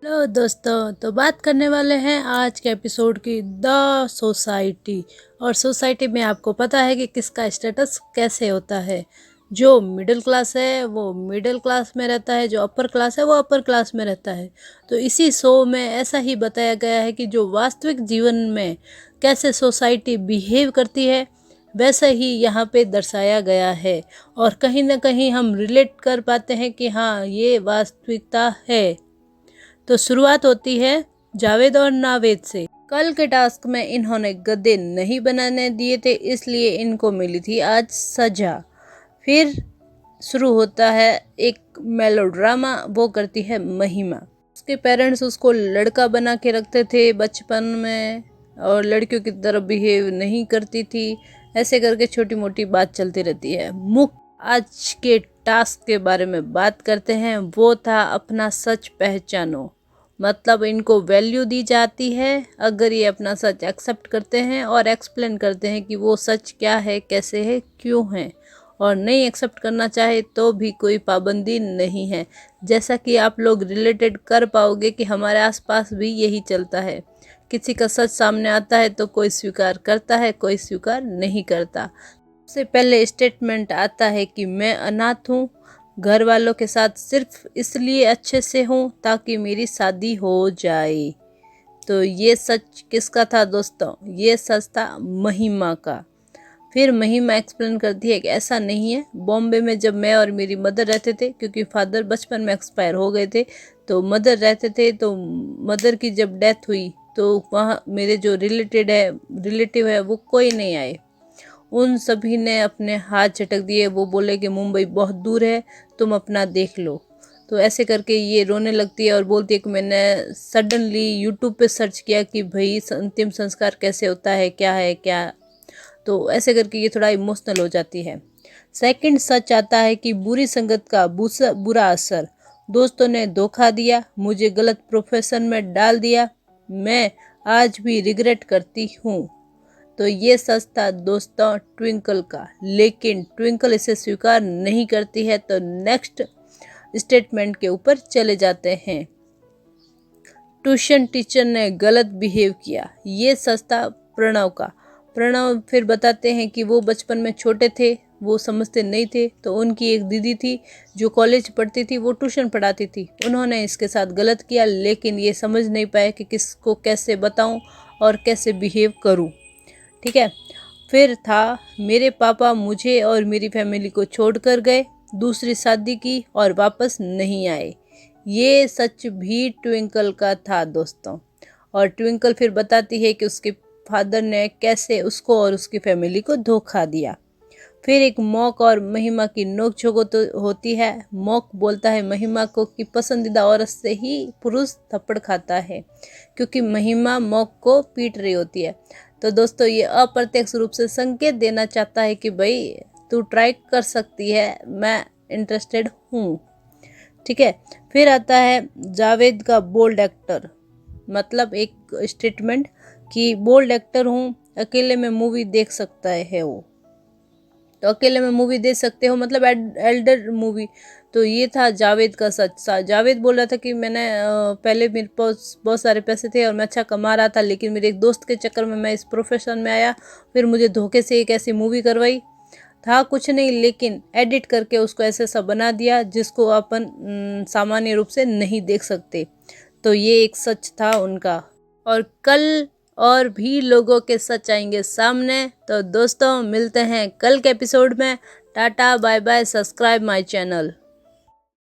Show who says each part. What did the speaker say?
Speaker 1: Hello दोस्तों, तो बात करने वाले हैं आज के एपिसोड की द सोसाइटी। और सोसाइटी में आपको पता है कि किसका स्टेटस कैसे होता है। जो मिडिल क्लास है वो मिडिल क्लास में रहता है, जो अपर क्लास है वो अपर क्लास में रहता है। तो इसी शो में ऐसा ही बताया गया है कि जो वास्तविक जीवन में कैसे सोसाइटी बिहेव करती है वैसा ही यहाँ पे दर्शाया गया है। और कहीं ना कहीं हम रिलेट कर पाते हैं कि हाँ, ये वास्तविकता है। तो शुरुआत होती है जावेद और नावेद से। कल के टास्क में इन्होंने गद्दे नहीं बनाने दिए थे, इसलिए इनको मिली थी आज सजा। फिर शुरू होता है एक मेलोड्रामा, वो करती है महिमा। उसके पेरेंट्स उसको लड़का बना के रखते थे बचपन में और लड़कियों की तरफ बिहेव नहीं करती थी। ऐसे करके छोटी मोटी बात चलती रहती है। मुख्य आज के टास्क के बारे में बात करते हैं, वो था अपना सच पहचानो। मतलब इनको वैल्यू दी जाती है अगर ये अपना सच एक्सेप्ट करते हैं और एक्सप्लेन करते हैं कि वो सच क्या है, कैसे है, क्यों है। और नहीं एक्सेप्ट करना चाहे तो भी कोई पाबंदी नहीं है। जैसा कि आप लोग रिलेटेड कर पाओगे कि हमारे आसपास भी यही चलता है। किसी का सच सामने आता है तो कोई स्वीकार करता है, कोई स्वीकार नहीं करता। सबसे पहले स्टेटमेंट आता है कि मैं अनाथ हूँ, घर वालों के साथ सिर्फ इसलिए अच्छे से हूँ ताकि मेरी शादी हो जाए। तो ये सच किसका था दोस्तों? ये सच था महिमा का। फिर महिमा एक्सप्लेन करती है कि ऐसा नहीं है। बॉम्बे में जब मैं और मेरी मदर रहते थे, क्योंकि फादर बचपन में एक्सपायर हो गए थे, तो मदर रहते थे। तो मदर की जब डेथ हुई तो वहाँ मेरे जो रिलेटिव है वो कोई नहीं आए। उन सभी ने अपने हाथ झटक दिए। वो बोले कि मुंबई बहुत दूर है, तुम अपना देख लो। तो ऐसे करके ये रोने लगती है और बोलती है कि मैंने सडनली यूट्यूब पे सर्च किया कि भाई अंतिम संस्कार कैसे होता है, क्या है क्या। तो ऐसे करके ये थोड़ा इमोशनल हो जाती है। सेकंड सच आता है कि बुरी संगत का बुरा असर। दोस्तों ने धोखा दिया, मुझे गलत प्रोफेशन में डाल दिया, मैं आज भी रिग्रेट करती हूँ। तो ये सच था दोस्तों ट्विंकल का, लेकिन ट्विंकल इसे स्वीकार नहीं करती है। तो नेक्स्ट स्टेटमेंट के ऊपर चले जाते हैं। ट्यूशन टीचर ने गलत बिहेव किया, ये सच था प्रणव का। प्रणव फिर बताते हैं कि वो बचपन में छोटे थे, वो समझते नहीं थे। तो उनकी एक दीदी थी जो कॉलेज पढ़ती थी, वो ट्यूशन पढ़ाती थी। उन्होंने इसके साथ गलत किया, लेकिन ये समझ नहीं पाए कि किसको कैसे बताऊं और कैसे बिहेव करूं। ठीक है। फिर था मेरे पापा मुझे और मेरी फैमिली को छोड़कर गए, दूसरी शादी की और वापस नहीं आए। ये सच भी ट्विंकल का था दोस्तों। और ट्विंकल फिर बताती है कि उसके फादर ने कैसे उसको और उसकी फैमिली को धोखा दिया। फिर एक मॉक और महिमा की नोकझोंक तो होती है। मॉक बोलता है महिमा को कि पसंदीदा औरत से ही पुरुष थप्पड़ खाता है, क्योंकि महिमा मॉक को पीट रही होती है। तो दोस्तों ये अप्रत्यक्ष रूप से संकेत देना चाहता है कि भाई तू ट्राई कर सकती है, मैं इंटरेस्टेड हूँ। ठीक है। फिर आता है जावेद का बोल्ड एक्टर, मतलब एक स्टेटमेंट कि बोल्ड एक्टर हूँ, अकेले में मूवी देख सकता है वो। तो अकेले में मूवी देख सकते हो मतलब एल्डर मूवी। तो ये था जावेद का सच। जावेद बोल रहा था कि मैंने पहले मेरे पास बहुत सारे पैसे थे और मैं अच्छा कमा रहा था, लेकिन मेरे एक दोस्त के चक्कर में मैं इस प्रोफेशन में आया। फिर मुझे धोखे से एक ऐसी मूवी करवाई, था कुछ नहीं, लेकिन एडिट करके उसको ऐसा सा बना दिया जिसको अपन सामान्य रूप से नहीं देख सकते। तो ये एक सच था उनका। और कल और भी लोगों के सच आएंगे सामने। तो दोस्तों मिलते हैं कल के एपिसोड में। Tata bye bye, subscribe my channel.